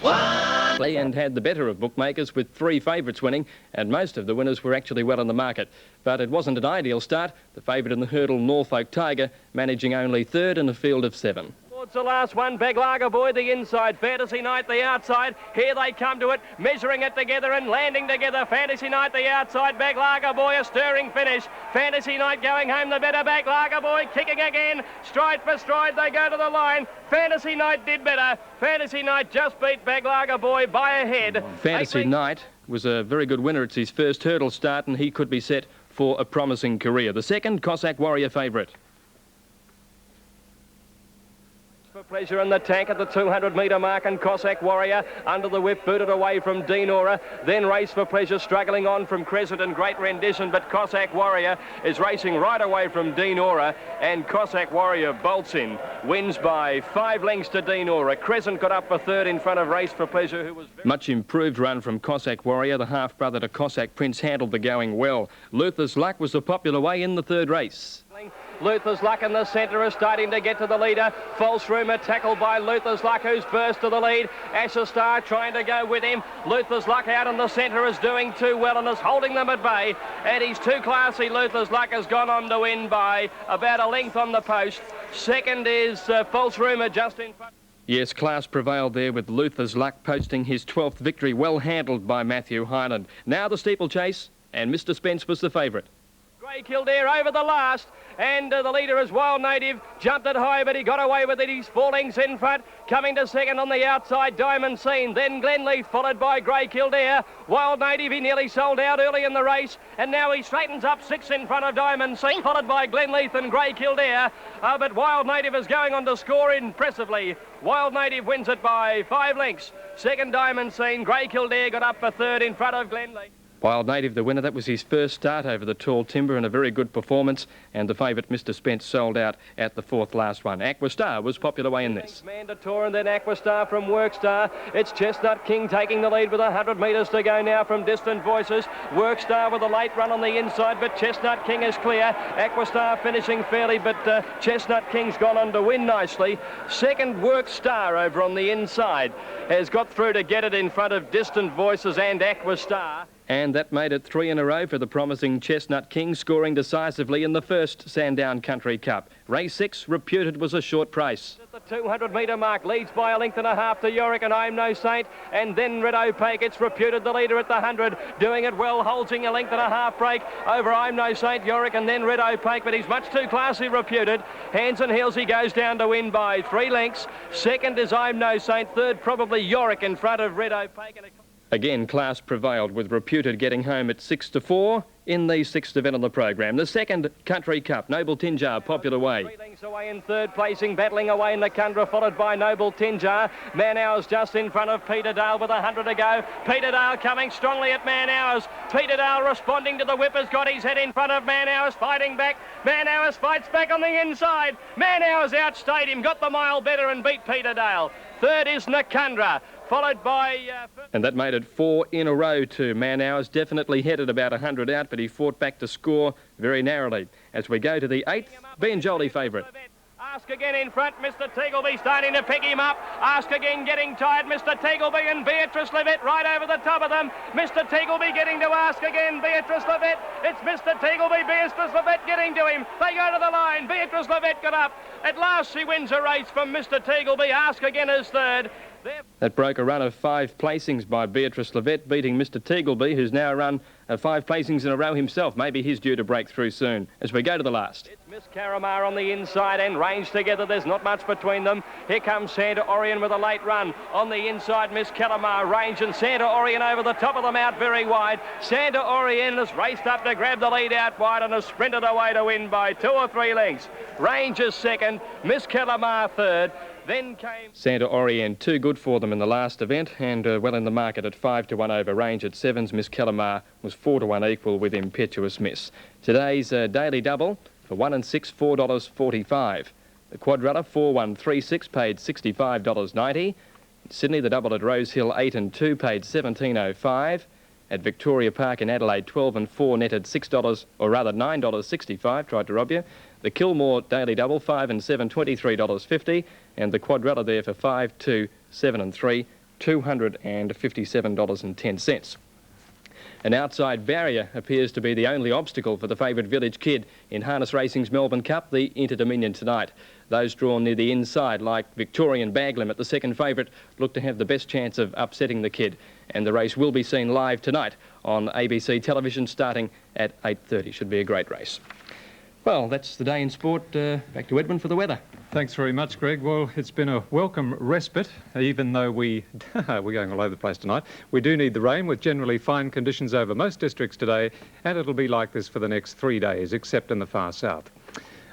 And had the better of bookmakers with 3 favourites winning, and most of the winners were actually well in the market. But it wasn't an ideal start. The favourite in the hurdle, Norfolk Tiger, managing only 3rd in a field of 7. It's the last one. Beglager Boy, the inside. Fantasy Night, the outside. Here they come to it, measuring it together and landing together. Fantasy Night, the outside. Beglager Boy, a stirring finish. Fantasy Night going home the better. Beglager Boy kicking again. Stride for stride, they go to the line. Fantasy Night did better. Fantasy Night just beat Beglager Boy by a head. Fantasy Night was a very good winner. It's his first hurdle start, and he could be set for a promising career. The second, Cossack Warrior favourite. For Pleasure in the tank at the 200-metre mark, and Cossack Warrior under the whip, booted away from Dinora. Then Race for Pleasure struggling on from Crescent and Great Rendition, but Cossack Warrior is racing right away from Dinora, and Cossack Warrior bolts in, wins by 5 lengths to Dinora. Crescent got up for 3rd in front of Race for Pleasure, who was much improved run from Cossack Warrior. The half-brother to Cossack Prince handled the going well. Luther's Luck was the popular way in the 3rd race. Luther's Luck in the centre is starting to get to the leader. False Rumour tackled by Luther's Luck, who's burst to the lead. Asher Star trying to go with him. Luther's Luck out in the centre is doing too well and is holding them at bay. And he's too classy. Luther's Luck has gone on to win by about a length on the post. Second is False Rumour just in front. Yes, class prevailed there with Luther's Luck posting his 12th victory, well handled by Matthew Highland. Now the steeplechase, and Mr. Spence was the favourite. Grey Kildare over the last, and the leader is Wild Native. Jumped it high, but he got away with it. He's 4 lengths in front. Coming to second on the outside, Diamond Scene. Then Glenleith, followed by Grey Kildare. Wild Native, he nearly sold out early in the race, and now he straightens up 6 in front of Diamond Scene, followed by Glenleith and Grey Kildare. But Wild Native is going on to score impressively. Wild Native wins it by 5 lengths. Second, Diamond Scene. Grey Kildare got up for 3rd in front of Glenleith. Wild Native, the winner. That was his first start over the tall timber, and a very good performance. And the favourite, Mr. Spence, sold out at the 4th last one. Aquastar was popular way in this. Mandator and then Aquastar from Workstar. It's Chestnut King taking the lead with 100 metres to go now from Distant Voices. Workstar with a late run on the inside, but Chestnut King is clear. Aquastar finishing fairly, but Chestnut King's gone on to win nicely. Second, Workstar over on the inside has got through to get it in front of Distant Voices and Aquastar. And that made it 3 in a row for the promising Chestnut King, scoring decisively in the first Sandown Country Cup. Race 6, Reputed, was a short price. At the 200-metre mark, leads by a length and a half to Yorick and I'm No Saint, and then Red Opaque. It's Reputed, the leader at the 100, doing it well, holding a length and a half break over I'm No Saint, Yorick, and then Red Opaque, but he's much too classy, Reputed. Hands and heels, he goes down to win by 3 lengths. Second is I'm No Saint, third probably Yorick in front of Red Opaque. Again, class prevailed, with Reputed getting home at 6-4 in the 6th event on the program. The second Country Cup, Noble Tinjar, popular way. 3 lengths away in third placing, battling away in the Kundra, followed by Noble Tinjar. Man Hours just in front of Peter Dale with 100 to go. Peter Dale coming strongly at Man Hours. Peter Dale responding to the whip, has got his head in front of Man Hours, fighting back. Man Hours fights back on the inside. Man Hours outstayed him, got the mile better and beat Peter Dale. Third is Nakundra, followed by... And that made it 4 in a row to Man Hours. Definitely headed about 100 out, but he fought back to score very narrowly. As we go to the 8th, Ben Jolie favourite. Ask Again in front, Mr. Teagleby starting to pick him up. Ask Again getting tired, Mr. Teagleby and Beatrice Levitt right over the top of them. Mr. Teagleby getting to Ask Again, Beatrice Levitt. It's Mr. Teagleby, Beatrice Levitt getting to him. They go to the line, Beatrice Levitt got up. At last she wins a race from Mr. Teagleby. Ask Again is third. That broke a run of 5 placings by Beatrice Levitt, beating Mr. Teagleby, who's now run 5 placings in a row himself. Maybe he's due to break through soon. As we go to the last. It's Miss Caramar on the inside and range together. There's not much between them. Here comes Santa Orion with a late run. On the inside, Miss Caramar, range, and Santa Orion over the top of them out very wide. Santa Orion has raced up to grab the lead out wide and has sprinted away to win by 2 or 3 lengths. Range is second, Miss Calamar third. Then came Santa Orion, too good for them in the last event, and well in the market at 5-1 over. Range at 7s. Miss Calamar was 4-1 equal with Impetuous Miss. Today's daily double for 1 and 6, $4.45. The quadrilla 4-1-3-6 paid $65.90. In Sydney, the double at Rosehill 8 and 2 paid $17.05. At Victoria Park in Adelaide, 12 and 4 netted $6, or rather $9.65. Tried to rob you. The Kilmore daily double 5 and 7, $23.50, and the quadrilla there for 5, 2, 7 and 3 $257.10. An outside barrier appears to be the only obstacle for the favourite Village Kid in Harness Racing's Melbourne Cup, the Inter-Dominion tonight. Those drawn near the inside, like Victorian Bag Limit, the second favourite, look to have the best chance of upsetting the Kid. And the race will be seen live tonight on ABC television starting at 8:30. Should be a great race. Well, that's the day in sport. Back to Edmund for the weather. Thanks very much, Greg. Well, it's been a welcome respite, even though we're going all over the place tonight. We do need the rain, with generally fine conditions over most districts today, and it'll be like this for the next 3 days, except in the far south.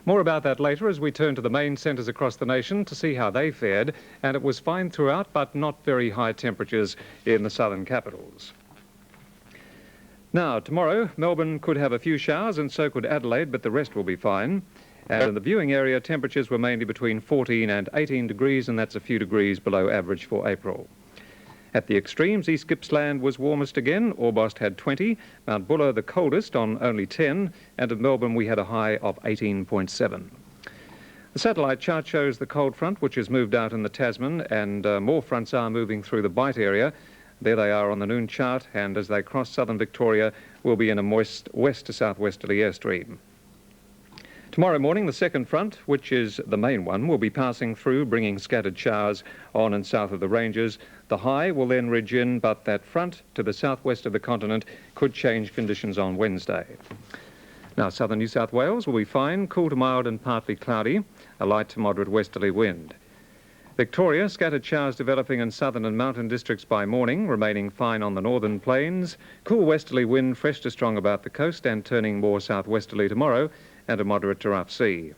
More about that later as we turn to the main centres across the nation to see how they fared, and it was fine throughout, but not very high temperatures in the southern capitals. Now, tomorrow, Melbourne could have a few showers, and so could Adelaide, but the rest will be fine. And in the viewing area, temperatures were mainly between 14 and 18 degrees, and that's a few degrees below average for April. At the extremes, East Gippsland was warmest again. Orbost had 20, Mount Buller the coldest on only 10, and at Melbourne we had a high of 18.7. The satellite chart shows the cold front, which has moved out in the Tasman, and more fronts are moving through the Bight area. There they are on the noon chart, and as they cross southern Victoria, we'll be in a moist west to southwesterly airstream. Tomorrow morning, the second front, which is the main one, will be passing through, bringing scattered showers on and south of the ranges. The high will then ridge in, but that front to the southwest of the continent could change conditions on Wednesday. Now, southern New South Wales will be fine, cool to mild and partly cloudy, a light to moderate westerly wind. Victoria, scattered showers developing in southern and mountain districts by morning, remaining fine on the northern plains. Cool westerly wind, fresh to strong about the coast and turning more southwesterly tomorrow, and a moderate to rough sea.